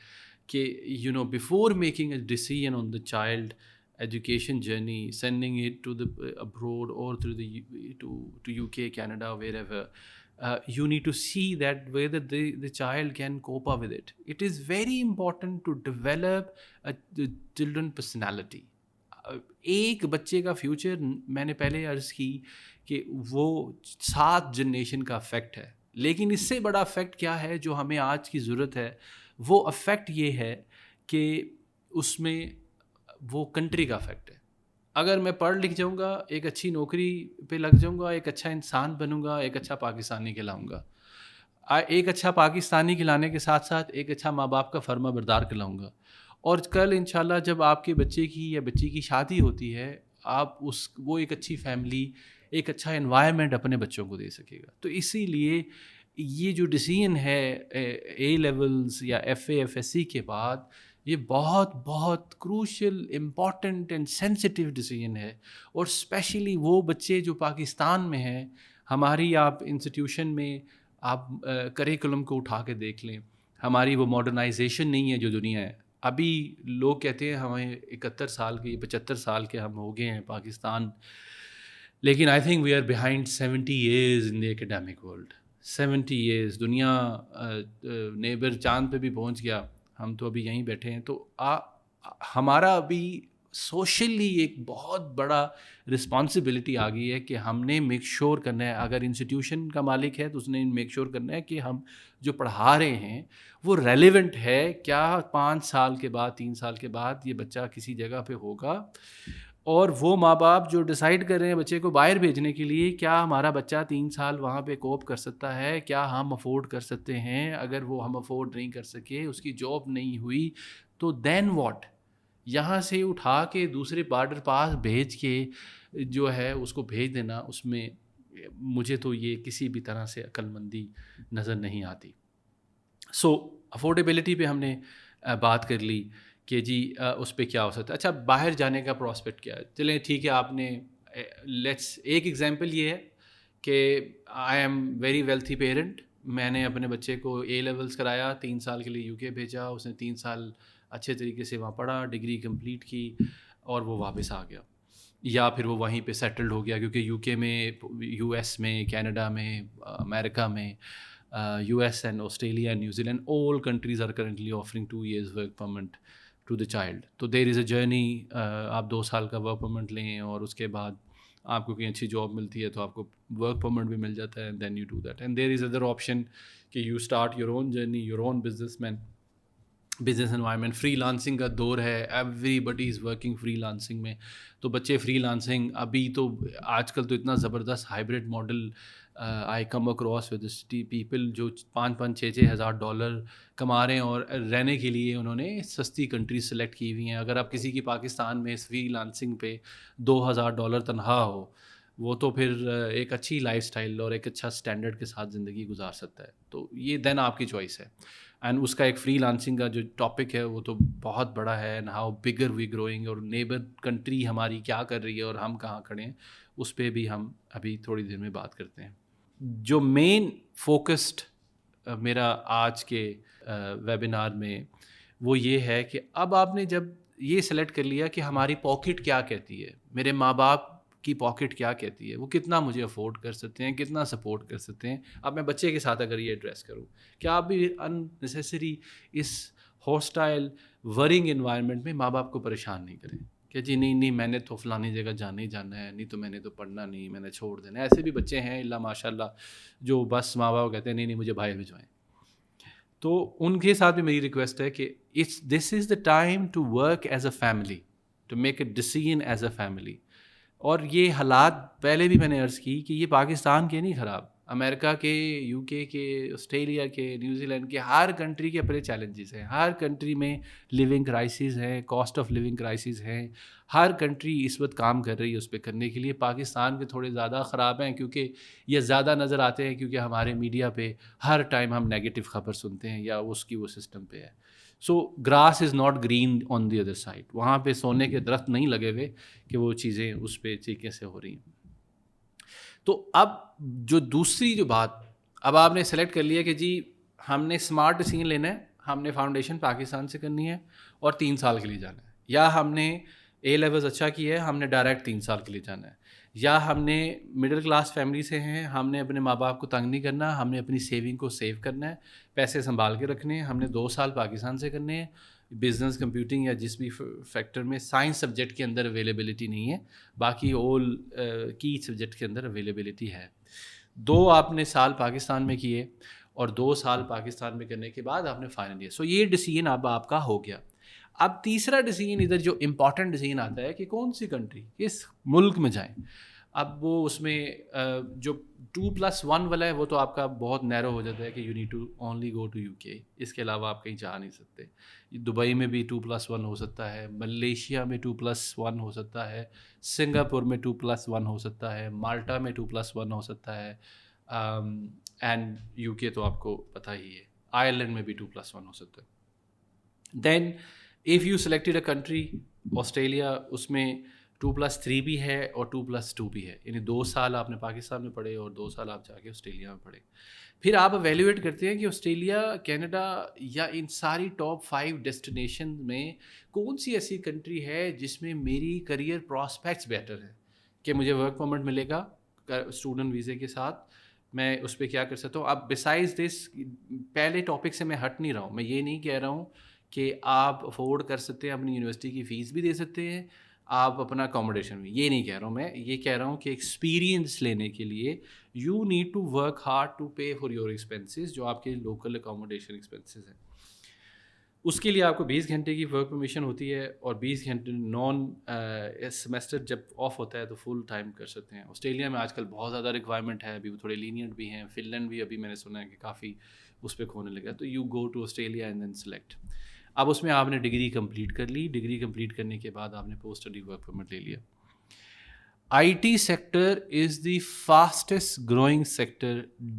Speaker 1: کہ before making a decision on the child education journey, sending it to the abroad or to U K, Canada, wherever, you need to see that whether the child can cope up with it. It is very important to develop the children personality. ایک بچے کا فیوچر، میں نے پہلے عرض کی کہ وہ 7 جنریشن کا افیکٹ ہے، لیکن اس سے بڑا افیکٹ کیا ہے جو ہمیں آج کی ضرورت ہے؟ وہ افیکٹ یہ ہے کہ اس میں وہ کنٹری کا افیکٹ ہے. اگر میں پڑھ لکھ جاؤں گا، ایک اچھی نوکری پہ لگ جاؤں گا، ایک اچھا انسان بنوں گا، ایک اچھا پاکستانی کہلاؤں گا، ایک اچھا پاکستانی کہلانے کے ساتھ ساتھ ایک اچھا ماں باپ کا فرما بردار کہلاؤں گا، اور کل انشاءاللہ جب آپ کے بچے کی یا بچی کی شادی ہوتی ہے، آپ وہ ایک اچھی فیملی، ایک اچھا انوائرمنٹ اپنے بچوں کو دے سکے گا. تو اسی لیے یہ جو ڈیسیژن ہے اے لیولز یا F A F S C کے بعد، یہ بہت بہت crucial, important and sensitive decision ہے. اور اسپیشلی وہ بچے جو پاکستان میں ہیں، ہماری آپ انسٹیٹیوشن میں آپ کریکولم کو اٹھا کے دیکھ لیں، ہماری وہ ماڈرنائزیشن نہیں ہے جو دنیا ہے. ابھی لوگ کہتے ہیں ہمیں 71 سال کے 75 سال کے ہم ہو گئے ہیں پاکستان، لیکن I think we are behind 70 years in the academic world. 70 years. دنیا نیبر چاند پہ بھی پہنچ گیا، ہم تو ابھی یہیں بیٹھے ہیں. تو ہمارا ابھی سوشلی ایک بہت بڑا رسپانسبلٹی آ گئی ہے کہ ہم نے میک شور کرنا ہے، اگر انسٹیٹیوشن کا مالک ہے تو اس نے میک شور کرنا ہے کہ ہم جو پڑھا رہے ہیں وہ ریلیونٹ ہے. کیا 5 سال کے بعد 3 سال کے بعد یہ بچہ کسی جگہ پہ ہوگا؟ اور وہ ماں باپ جو ڈیسائیڈ کر رہے ہیں بچے کو باہر بھیجنے کے لیے، کیا ہمارا بچہ 3 سال وہاں پہ کوپ کر سکتا ہے؟ کیا ہم افورڈ کر سکتے ہیں؟ اگر وہ ہم افورڈ نہیں کر سکے، اس کی جاب نہیں ہوئی، تو دین واٹ؟ یہاں سے اٹھا کے دوسرے بارڈر پاس بھیج کے جو ہے اس کو بھیج دینا، اس میں مجھے تو یہ کسی بھی طرح سے عقل مندی نظر نہیں آتی. سو افورڈیبلٹی پہ ہم نے بات کر لی کہ جی اس پہ کیا ہو سکتا ہے. اچھا باہر جانے کا پراسپیکٹ کیا ہے؟ چلیں ٹھیک ہے, آپ نے لیٹس ایک ایگزامپل یہ ہے کہ I am very wealthy parent. میں نے اپنے بچے کو اے لیولس کرایا, 3 سال کے لیے یو کے بھیجا, اس نے 3 سال اچھے طریقے سے وہاں پڑھا, ڈگری کمپلیٹ کی اور وہ واپس آ گیا, یا پھر وہ وہیں پہ سیٹلڈ ہو گیا, کیونکہ یو کے میں, یو ایس میں, کینیڈا میں, امریکا میں, U S and Australia and new Zealand, all countries are currently offering 2 years work permit to the child. تو دیر از اے جرنی. آپ 2 سال کا ورک پرمٹ لیں اور اس کے بعد آپ کو کہیں اچھی جاب ملتی ہے تو آپ کو ورک پرمٹ بھی مل جاتا ہے, then you do that. And there is other option کہ you start your own journey, your own business environment. Freelancing کا دور ہے, everybody is working freelancing میں. تو بچے فری لانسنگ ابھی تو آج کل تو اتنا زبردست hybrid model I come across with people جو $5,000-6,000 کما رہے ہیں, اور رہنے کے لیے انہوں نے سستی کنٹریز سلیکٹ کی ہوئی ہیں. اگر آپ کسی کی پاکستان میں فری لانسنگ پہ $2,000 تنخواہ ہو, وہ تو پھر ایک اچھی لائف اسٹائل اور ایک اچھا اسٹینڈرڈ کے ساتھ زندگی گزار سکتا ہے. تو یہ دین آپ کی چوائس ہے. اینڈ اس کا ایک فری لانسنگ کا جو ٹاپک ہے وہ تو بہت بڑا ہے, and how bigger we growing, اور نیبر کنٹری ہماری کیا کر رہی ہے اور ہم کہاں کھڑے ہیں, اس پہ بھی ہم ابھی تھوڑی دیر میں بات کرتے ہیں. جو مین فوکسڈ میرا آج کے ویبینار میں وہ یہ ہے کہ اب آپ نے جب یہ سلیکٹ کر لیا کہ ہماری پاکٹ کیا کہتی ہے, میرے ماں باپ کی پاکٹ کیا کہتی ہے, وہ کتنا مجھے افورڈ کر سکتے ہیں, کتنا سپورٹ کر سکتے ہیں. اب میں بچے کے ساتھ اگر یہ ایڈریس کروں, کیا آپ بھی اننیسیسری اس ہاسٹائل ورنگ انوائرمنٹ میں ماں باپ کو پریشان نہیں کریں کہ جی نہیں میں نے تو فلانی جگہ جانا ہی جانا ہے, نہیں تو میں نے تو پڑھنا نہیں, میں نے چھوڑ دینا. ایسے بھی بچے ہیں اللہ ماشاء اللہ جو بس ماں باپ کہتے ہیں نہیں مجھے بھائی بھجوائیں. تو ان کے ساتھ بھی میری ریکویسٹ ہے کہ this is the time to work as a family, to make a decision as a family. اور یہ حالات پہلے بھی میں نے عرض کی کہ یہ پاکستان کے نہیں خراب, امریکہ کے, یو کے, آسٹریلیا کے, نیوزی لینڈ کے, ہر کنٹری کے اپنے چیلنجز ہیں. ہر کنٹری میں لیونگ کرائسز ہیں, کاسٹ آف لیونگ کرائسز ہیں. ہر کنٹری اس وقت کام کر رہی ہے اس پہ کرنے کے لیے. پاکستان کے تھوڑے زیادہ خراب ہیں کیونکہ یہ زیادہ نظر آتے ہیں, کیونکہ ہمارے میڈیا پہ ہر ٹائم ہم نیگیٹو خبر سنتے ہیں یا اس کی وہ سسٹم پہ ہے. So grass is not green on the other side, وہاں پہ سونے کے درخت نہیں لگے ہوئے کہ وہ چیزیں اس پہ طریقے سے ہو رہی ہیں. تو اب جو دوسری جو بات اب آپ نے سلیکٹ کر لیا کہ جی ہم نے اسمارٹ ڈیسیژن لینا ہے, ہم نے فاؤنڈیشن پاکستان سے کرنی ہے اور 3 سال کے لیے جانا ہے, یا ہم نے اے لیولز اچھا کیا ہے, ہم نے ڈائریکٹ 3 سال کے لیے جانا ہے, یا ہم نے مڈل کلاس فیملی سے ہیں, ہم نے اپنے ماں باپ کو تنگ نہیں کرنا, ہم نے اپنی سیونگ کو سیو کرنا ہے, پیسے سنبھال کے رکھنے ہیں, ہم نے 2 سال پاکستان سے کرنے ہیں. بزنس کمپیوٹنگ یا جس بھی فیکٹر میں سائنس سبجیکٹ کے اندر اویلیبلٹی نہیں ہے, باقی آل کی سبجیکٹ کے اندر اویلیبلٹی ہے. 2 آپ نے سال پاکستان میں کیے اور 2 سال پاکستان میں کرنے کے بعد آپ نے فائنل ایئر. سو یہ ڈیسیژن اب آپ کا ہو گیا. اب تیسرا ڈیسیژن ادھر جو امپورٹنٹ ڈیسیژن آتا ہے کہ کون سی کنٹری, کس ملک میں جائیں. اب وہ اس میں جو 2+1 والا ہے وہ تو آپ کا بہت نیرو ہو جاتا ہے کہ you need to only go to U K, اس کے علاوہ آپ کہیں جا نہیں سکتے. دبئی میں بھی 2+1 ہو سکتا ہے, ملیشیا میں 2+1 ہو سکتا ہے, سنگاپور میں 2+1 ہو سکتا ہے, مالٹا میں 2+1 ہو سکتا ہے, اینڈ یو کے تو آپ کو پتہ ہی ہے, آئرلینڈ میں بھی 2+1 ہو سکتا ہے. Then if you selected a country Australia, اس میں 2+3 بھی ہے اور 2+2 بھی ہے, یعنی 2 سال آپ نے پاکستان میں پڑھے اور 2 سال آپ جا کے آسٹریلیا میں پڑھے. پھر آپ ایویلیویٹ کرتے ہیں کہ آسٹریلیا, کینیڈا یا ان ساری ٹاپ 5 ڈیسٹینیشن میں کون سی ایسی کنٹری ہے جس میں میری کریئر پراسپیکٹس بیٹر ہے, کہ مجھے ورک پرمٹ ملے گا اسٹوڈنٹ ویزے کے ساتھ, میں اس پہ کیا کر سکتا ہوں. اب بسائز دس, پہلے ٹاپک سے میں ہٹ نہیں رہا ہوں, میں یہ نہیں کہہ رہا ہوں کہ آپ افورڈ کر سکتے ہیں, اپنی یونیورسٹی کی فیس بھی دے سکتے ہیں, آپ اپنا اکاموڈیشن بھی, یہ نہیں کہہ رہا ہوں میں, یہ کہہ رہا ہوں کہ ایکسپیرینس لینے کے لیے you need to work hard to pay for your expenses, جو آپ کے لوکل اکاموڈیشن ایکسپینسز ہیں. اس کے لیے آپ کو 20 گھنٹے کی ورک پرمیشن ہوتی ہے, اور 20 گھنٹے نان سیمسٹر جب آف ہوتا ہے تو فل ٹائم کر سکتے ہیں. آسٹریلیا میں آج کل بہت زیادہ ریکوائرمنٹ ہے, ابھی وہ تھوڑے لینینٹ بھی ہیں. فن لینڈ بھی ابھی میں نے سنا ہے کہ کافی اس پہ کھونے لگا, تو you go to Australia and then select. اب اس میں آپ نے ڈگری کمپلیٹ کر لی, ڈگری کمپلیٹ کرنے کے بعد آپ نے پوسٹ اسٹڈی ورک پرمٹ لے لیا. IT sector is the fastest growing sector.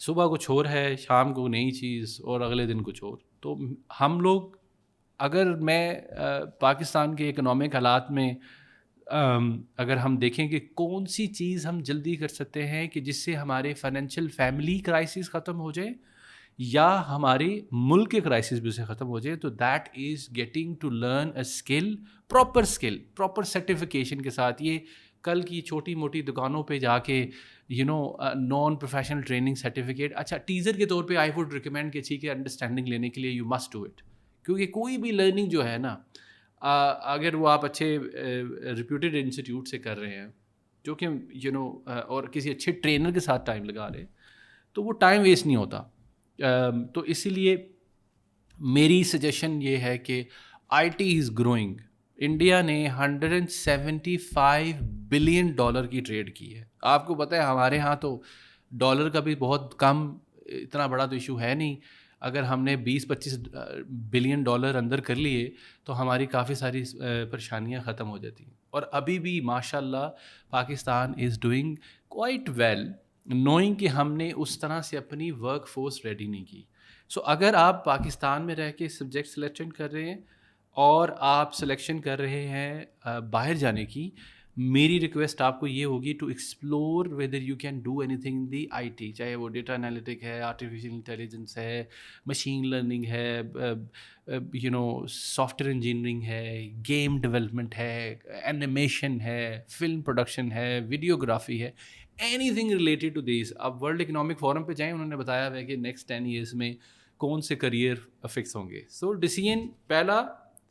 Speaker 1: صبح کچھ اور ہے, شام کو نئی چیز, اور اگلے دن کچھ اور. تو ہم لوگ, اگر میں پاکستان کے اکنامک حالات میں اگر ہم دیکھیں کہ کون سی چیز ہم جلدی کر سکتے ہیں کہ جس سے ہمارے فائنینشیل فیملی کرائسس ختم ہو جائے یا ہمارے ملک کے کرائسس بھی سے ختم ہو جائے, تو that is getting to learn a skill, proper certification کے ساتھ. یہ کل کی چھوٹی موٹی دکانوں پہ جا کے نان پروفیشنل ٹریننگ سرٹیفکیٹ, اچھا ٹیزر کے طور پہ آئی ووڈ ریکمینڈ کہ ٹھیک ہے انڈرسٹینڈنگ لینے کے لیے یو مسٹ ڈو اٹ. کیونکہ کوئی بھی لرننگ جو ہے نا, اگر وہ آپ اچھے ریپیوٹیڈ انسٹیٹیوٹ سے کر رہے ہیں جو کہ اور کسی اچھے ٹرینر کے ساتھ ٹائم لگا رہے ہیں, تو وہ ٹائم ویسٹ نہیں ہوتا. تو اسی لیے میری سجیشن یہ ہے کہ IT از گروئنگ. انڈیا نے $175 بلین کی ٹریڈ کی ہے. آپ کو پتہ ہے ہمارے ہاں تو ڈالر کا بھی بہت کم, اتنا بڑا تو ایشو ہے نہیں. اگر ہم نے $20-25 بلین اندر کر لیے تو ہماری کافی ساری پریشانیاں ختم ہو جاتی ہیں. اور ابھی بھی ماشاء اللہ Pakistan is doing quite well, knowing کہ ہم نے اس طرح سے اپنی ورک فورس ریڈی نہیں کی. سو اگر آپ پاکستان میں رہ کے سبجیکٹ سلیکشن کر رہے ہیں اور آپ سلیکشن کر رہے ہیں باہر جانے کی, میری ریکویسٹ آپ کو یہ ہوگی to explore whether you can do anything in the IT, چاہے وہ ڈیٹا انالیٹک ہے, آرٹیفیشیل انٹیلیجنس ہے, مشین لرننگ ہے, سافٹ ویئر انجینئرنگ ہے, گیم ڈیولپمنٹ ہے, اینیمیشن ہے, فلم پروڈکشن ہے, ویڈیوگرافی ہے, anything related to these. اب ورلڈ اکنامک فورم پہ جائیں, انہوں نے بتایا ہوا ہے کہ نیکسٹ 10 ایئرس میں کون سے کریئر فکس ہوں گے. سو ڈیسیژن پہلا,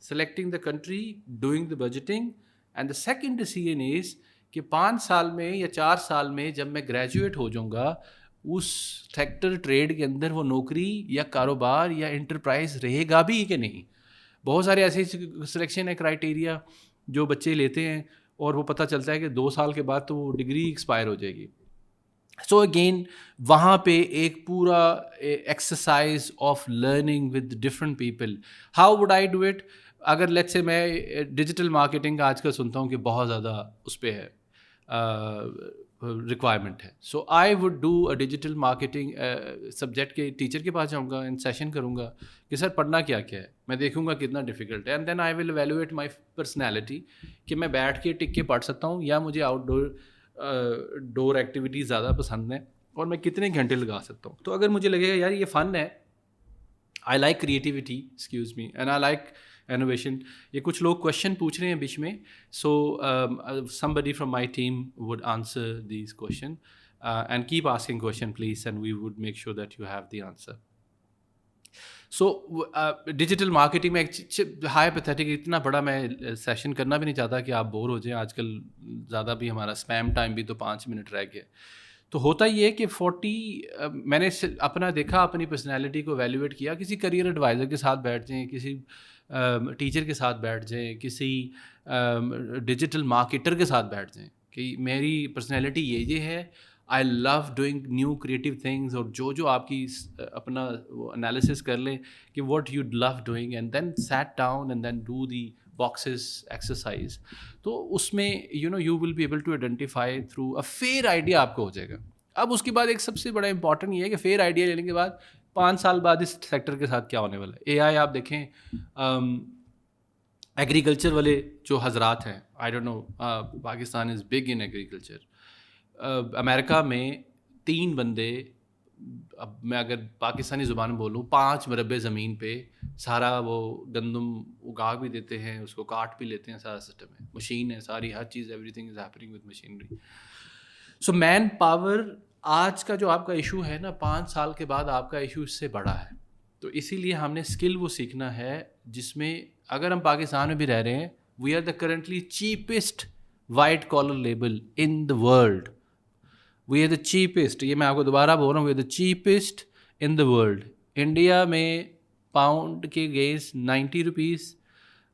Speaker 1: selecting the country, doing the budgeting, and the second decision is کہ 5 سال میں یا 4 سال میں جب میں گریجویٹ ہو جاؤں گا اس سیکٹر ٹریڈ کے اندر وہ نوکری یا کاروبار یا انٹرپرائز رہے گا بھی کہ نہیں. بہت سارے ایسے سلیکشن ہے کرائٹیریا جو بچے لیتے ہیں اور وہ پتہ چلتا ہے کہ 2 سال کے بعد تو وہ ڈگری ایکسپائر ہو جائے گی. سو اگین وہاں پہ ایک پورا exercise of learning with different people. How would I do it? اگر لیٹس سے میں ڈیجیٹل مارکیٹنگ آج کل سنتا ہوں کہ بہت زیادہ اس پہ ہے ریکوائرمنٹ ہے, so I would do a digital marketing subject کے ٹیچر کے پاس جاؤں گا اینڈ سیشن کروں گا کہ سر پڑھنا کیا کیا ہے, میں دیکھوں گا کتنا ڈیفیکلٹ ہے, and then I will evaluate my personality کہ میں بیٹھ کے ٹک کے پڑھ سکتا ہوں یا مجھے آؤٹ ڈور ایکٹیویٹیز زیادہ پسند ہیں اور میں کتنے گھنٹے لگا سکتا ہوں. تو اگر مجھے لگے گا یار یہ فن ہے, I like creativity, excuse me, and I like innovation. یہ کچھ لوگ کویشچن پوچھ رہے ہیں بیچ میں, سو somebody from my team would answer these question and keep asking question please and we would make sure that you have the answer. So digital marketing میں ایک ہائپوتھیٹک, اتنا بڑا میں سیشن کرنا بھی نہیں چاہتا کہ آپ بور ہو جائیں. آج کل زیادہ بھی ہمارا اسپیم ٹائم بھی تو 5 منٹ رہ گیا. تو ہوتا یہ ہے کہ 40 میں نے اپنا دیکھا, اپنی پرسنالٹی کو ایویلیویٹ کیا, کسی کریئر ایڈوائزر کے ساتھ بیٹھ جائیں, کسی ٹیچر کے ساتھ بیٹھ جائیں, کسی ڈیجیٹل مارکیٹر کے ساتھ بیٹھ جائیں کہ میری پرسنالٹی یہ ہے, I love doing new creative things, اور جو آپ کی اپنا وہ انالیسس کر لیں کہ what you love doing, and then sit down and then do the boxes exercise. تو اس میں you will be able to identify through a fair idea آپ کو ہو جائے گا. اب اس کے بعد ایک سب سے بڑا امپورٹنٹ یہ ہے کہ فیئر آئیڈیا لینے کے بعد 5 سال بعد اس سیکٹر کے ساتھ کیا ہونے والا ہے. AI آپ دیکھیں, ایگریکلچر والے جو حضرات ہیں, I don't know, Pakistan is big in agriculture. امریکہ میں 3 بندے, اب میں اگر پاکستانی زبان میں بولوں, 5 مربع زمین پہ سارا وہ گندم اگا بھی دیتے ہیں, اس کو کاٹ بھی لیتے ہیں, سارا سسٹم ہے, مشین ہے ساری, ہر چیز, everything is happening with machinery. So manpower آج کا جو آپ کا ایشو ہے نا, 5 سال کے بعد آپ کا ایشو اس سے بڑا ہے. تو اسی لیے ہم نے اسکل وہ سیکھنا ہے جس میں, اگر ہم پاکستان میں بھی رہ رہے ہیں, we are the currently cheapest white collar labour in the world. We are the cheapest, یہ میں آپ کو دوبارہ بول رہا ہوں, we are the cheapest in the world. India میں پاؤنڈ کے اگینسٹ 90 روپیز,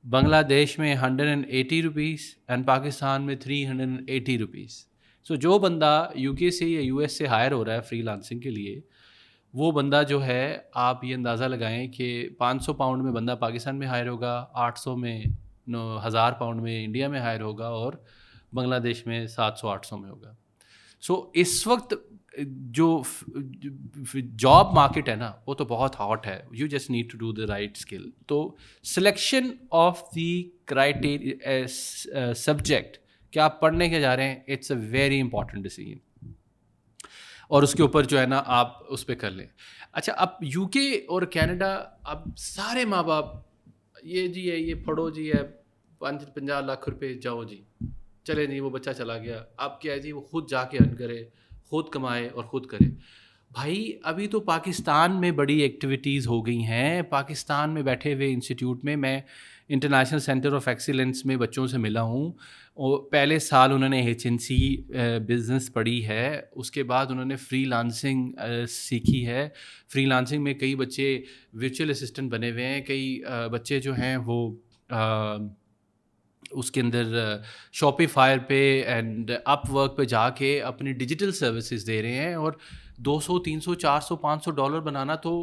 Speaker 1: بنگلہ دیش میں 180 روپیز, اینڈ پاکستان میں 380 روپیز. سو جو بندہ UK سے یا US سے ہائر ہو رہا ہے فری لانسنگ کے لیے, وہ بندہ جو ہے, آپ یہ اندازہ لگائیں کہ 500 پاؤنڈ میں بندہ پاکستان میں ہائر ہوگا, 800 میں £1000 میں انڈیا میں ہائر ہوگا اور بنگلہ دیش میں 700-800 میں ہوگا. سو اس وقت جو جاب مارکیٹ ہے نا وہ تو بہت ہاٹ ہے. You just need to do the right skill. تو selection of the criteria subject کہ آپ پڑھنے کے جا رہے ہیں, it's a very important decision, اور اس کے اوپر جو ہے نا آپ اس پہ کر لیں. اچھا, اب یو کے اور کینیڈا, اب سارے ماں باپ یہ جی ہے, یہ پڑھو جی ہے, 50 لاکھ روپے جاؤ جی, چلے جی وہ بچہ چلا گیا, اب کیا ہے جی وہ خود جا کے ارن کرے, خود کمائے اور خود کرے. بھائی ابھی تو پاکستان میں بڑی ایکٹیویٹیز ہو گئی ہیں. پاکستان میں بیٹھے ہوئے انسٹیٹیوٹ میں انٹرنیشنل سینٹر آف ایکسیلنس میں بچوں سے ملا ہوں. پہلے سال انہوں نے HNC بزنس پڑھی ہے, اس کے بعد انہوں نے فری لانسنگ سیکھی ہے. فری لانسنگ میں کئی بچے ورچوئل اسسٹنٹ بنے ہوئے ہیں, کئی بچے جو ہیں وہ اس کے اندر شاپیفائر پہ اینڈ اپ ورک پہ جا کے اپنی ڈیجیٹل سروسز دے رہے ہیں. اور $200, $300, $400, $500 بنانا تو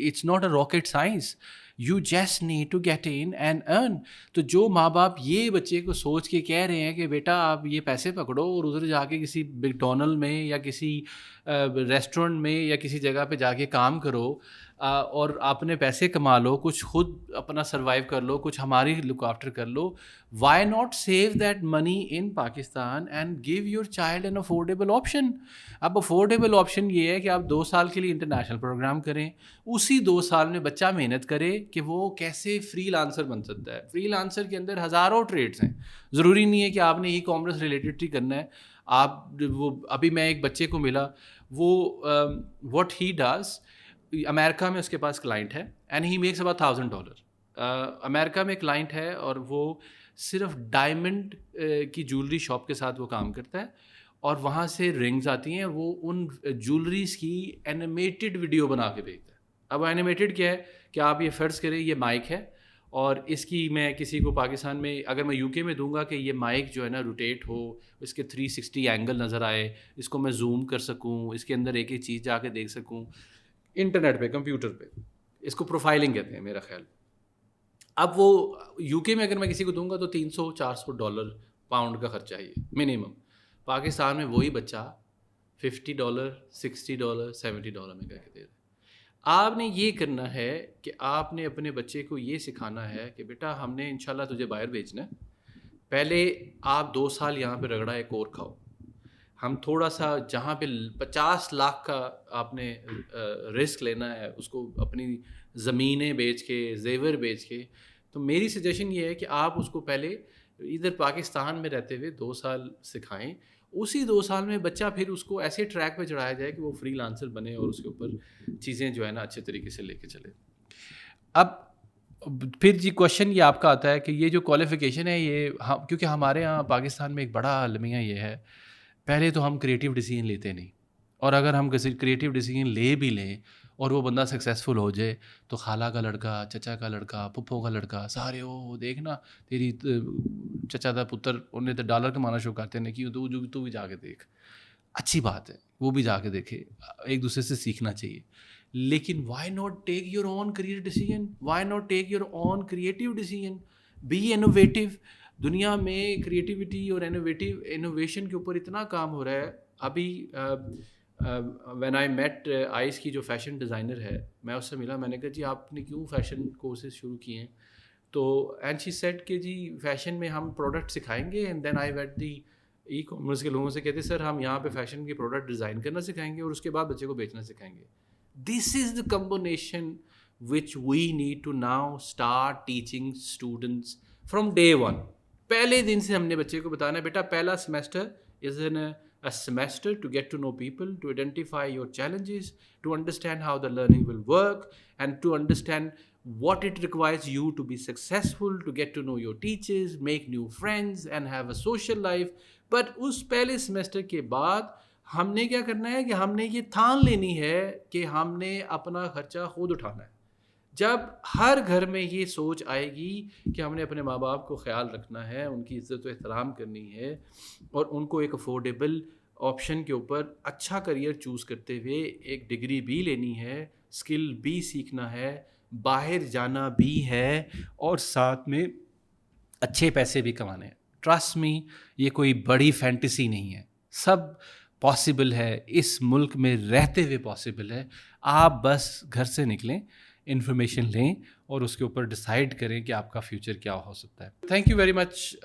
Speaker 1: it's not a rocket science. You just need to get in and earn. تو جو ماں باپ یہ بچے کو سوچ کے کہہ رہے ہیں کہ بیٹا آپ یہ پیسے پکڑو اور ادھر جا کے کسی میکڈونلڈ میں یا کسی ریسٹورنٹ میں یا کسی جگہ پہ جا کے کام کرو اور اپنے پیسے کما لو, کچھ خود اپنا سروائیو کر لو, کچھ ہماری لک آفٹر کر لو. Why not save that money in Pakistan and give your child an affordable option. اب افورڈیبل آپشن یہ ہے کہ آپ 2 سال کے لیے انٹرنیشنل پروگرام کریں, اسی 2 سال میں بچہ محنت کرے کہ وہ کیسے فری لانسر بن سکتا ہے. فری لانسر کے اندر ہزاروں ٹریڈس ہیں, ضروری نہیں ہے کہ آپ نے ای کامرس ریلیٹڈ ہی کرنا ہے. آپ وہ ابھی میں ایک بچے کو ملا, وہ واٹ ہی ڈز, امریکہ میں اس کے پاس کلائنٹ ہے اینڈ ہی میکس اباؤٹ $1000. امریکہ میں کلائنٹ ہے اور وہ صرف ڈائمنڈ کی جولری شاپ کے ساتھ وہ کام کرتا ہے, اور وہاں سے رنگز آتی ہیں, وہ ان جولریز کی اینیمیٹڈ ویڈیو بنا کے بھیجتا ہے. اب اینیمیٹڈ کیا ہے کہ آپ یہ فرض کریں یہ مائک ہے, اور اس کی میں کسی کو پاکستان میں اگر میں UK میں دوں گا کہ یہ مائک جو ہے نا روٹیٹ ہو, اس کے 360 اینگل نظر آئے, اس کو میں زوم کر سکوں, اس کے اندر ایک ایک چیز جا کے دیکھ سکوں انٹرنیٹ پہ, کمپیوٹر پہ. اس کو پروفائلنگ کہتے ہیں میرا خیال. اب وہ UK میں اگر میں کسی کو دوں گا تو $300-400 پاؤنڈ کا خرچہ ہے منیمم. پاکستان میں وہی بچہ $50, $60, $70 میں کہہ کے دے رہا ہے. آپ نے یہ کرنا ہے کہ آپ نے اپنے بچے کو یہ سکھانا ہے کہ بیٹا ہم نے انشاءاللہ تجھے باہر بھیجنا ہے, پہلے آپ 2 سال یہاں پہ رگڑا ایک اور کھاؤ. ہم تھوڑا سا جہاں پہ 50 لاکھ کا آپ نے رسک لینا ہے, اس کو اپنی زمینیں بیچ کے, زیور بیچ کے, تو میری سجیشن یہ ہے کہ آپ اس کو پہلے ادھر پاکستان میں رہتے ہوئے 2 سال سکھائیں. اسی 2 سال میں بچہ پھر اس کو ایسے ٹریک پہ چڑھایا جائے کہ وہ فری لانسر بنے اور اس کے اوپر چیزیں جو ہے نا اچھے طریقے سے لے کے چلے. اب پھر جی کوشچن یہ آپ کا آتا ہے کہ یہ جو کوالیفیکیشن ہے یہ کیونکہ ہمارے یہاں پاکستان میں ایک بڑا المیہ یہ ہے, پہلے تو ہم کریٹیو ڈیسیجن لیتے نہیں, اور اگر ہم کسی کریٹیو ڈیسیجن لے بھی لیں اور وہ بندہ سکسیزفل ہو جائے تو خالہ کا لڑکا, چچا کا لڑکا, پھپھو کا لڑکا, سارے وہ دیکھنا تیری چچا دا پتر انہیں تو $1 کمانا شروع کرتے ہیں کہ تو بھی جا کے دیکھ. اچھی بات ہے, وہ بھی جا کے دیکھے, ایک دوسرے سے سیکھنا چاہیے. لیکن why not take your own career decision, why not take your own creative decision, be innovative. دنیا میں کریٹیوٹی اور انوویشن کے اوپر اتنا کام ہو رہا ہے. ابھی وین آئی میٹ آئس کی جو فیشن ڈیزائنر ہے, میں اس سے ملا, میں نے کہا جی آپ نے کیوں فیشن کورسز شروع کیے ہیں, تو اینڈ شی سیڈ کہ جی فیشن میں ہم پروڈکٹ سکھائیں گے. And then I wait the e commerce کے لوگوں سے کہتے سر ہم یہاں پہ فیشن کے پروڈکٹ ڈیزائن کرنا سکھائیں گے اور اس کے بعد بچے کو بیچنا سکھائیں گے. This is the combination which we need to now start teaching students from day one. پہلے دن سے ہم نے بچے کو بتانا ہے بیٹا پہلا semester is an a semester to get to know people, to identify your challenges, to understand how the learning will work, and to understand what it requires you to be successful, to get to know your teachers, make new friends and have a social life. But اس پہلے سیمیسٹر کے بعد ہم نے کیا کرنا ہے کہ ہم نے یہ ٹھان لینی ہے کہ ہم نے اپنا خرچہ خود اٹھانا ہے. جب ہر گھر میں یہ سوچ آئے گی کہ ہم نے اپنے ماں باپ کو خیال رکھنا ہے, ان کی عزت و احترام کرنی ہے, اور ان کو ایک افورڈیبل آپشن کے اوپر اچھا کریئر چوز کرتے ہوئے ایک ڈگری بھی لینی ہے, اسکل بھی سیکھنا ہے, باہر جانا بھی ہے, اور ساتھ میں اچھے پیسے بھی کمانے ہیں. ٹرسٹ می, یہ کوئی بڑی فینٹیسی نہیں ہے, سب پاسبل ہے, اس ملک میں رہتے ہوئے پاسبل ہے. آپ بس گھر سے نکلیں, انفارمیشن لیں اور اس کے اوپر ڈیسائیڈ کریں کہ آپ کا فیوچر کیا ہو سکتا ہے. Thank you very much.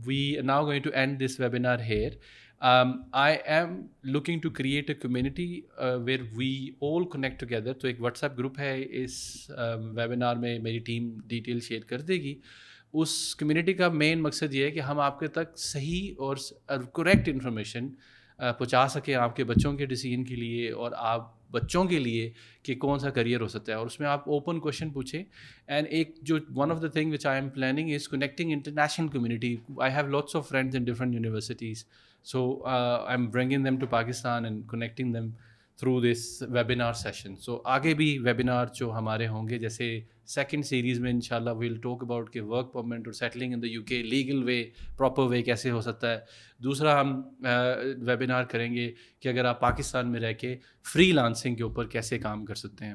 Speaker 1: We now going to end this webinar here. I am looking to create a community where we all connect together. تو ایک واٹس ایپ گروپ ہے, اس ویبینار میں میری ٹیم ڈیٹیل شیئر کر دے گی. اس کمیونٹی کا مین مقصد یہ ہے کہ ہم آپ کے تک صحیح اور کریکٹ انفارمیشن پہنچا سکیں آپ کے بچوں کے ڈیسیجن کے لیے اور آپ بچوں کے لیے کہ کون سا کریئر ہو سکتا ہے. اور اس میں آپ اوپن کویشچن پوچھیں. اینڈ ایک جو one of the thing which I am planning is connecting international community. I have lots of friends in different universities, so I'm bringing them to Pakistan and connecting them through this webinar session. So آگے بھی ویبینار جو ہمارے ہوں گے, جیسے سیکنڈ سیریز میں انشاءاللہ we'll talk about کہ ورک پرمٹ اور سیٹلنگ ان دا یو کے لیگل وے, پراپر وے کیسے ہو سکتا ہے. دوسرا ہم ویبینار کریں گے کہ اگر آپ پاکستان میں رہ کے فری لانسنگ کے اوپر کیسے کام کر سکتے ہیں,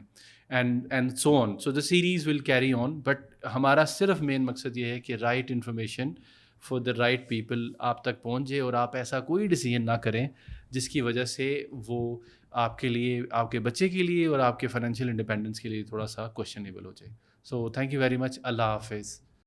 Speaker 1: and so on. So the series will carry on, but ہمارا صرف مین مقصد یہ ہے کہ right information for the right people آپ تک پہنچ جائے, اور آپ ایسا کوئی ڈیسیجن نہ کریں جس کی وجہ سے وہ آپ کے لیے, آپ کے بچے کے لیے اور آپ کے فائنینشیل انڈیپینڈنس کے لیے تھوڑا سا کویشچنیبل ہو جائے. So thank you very much. اللہ حافظ.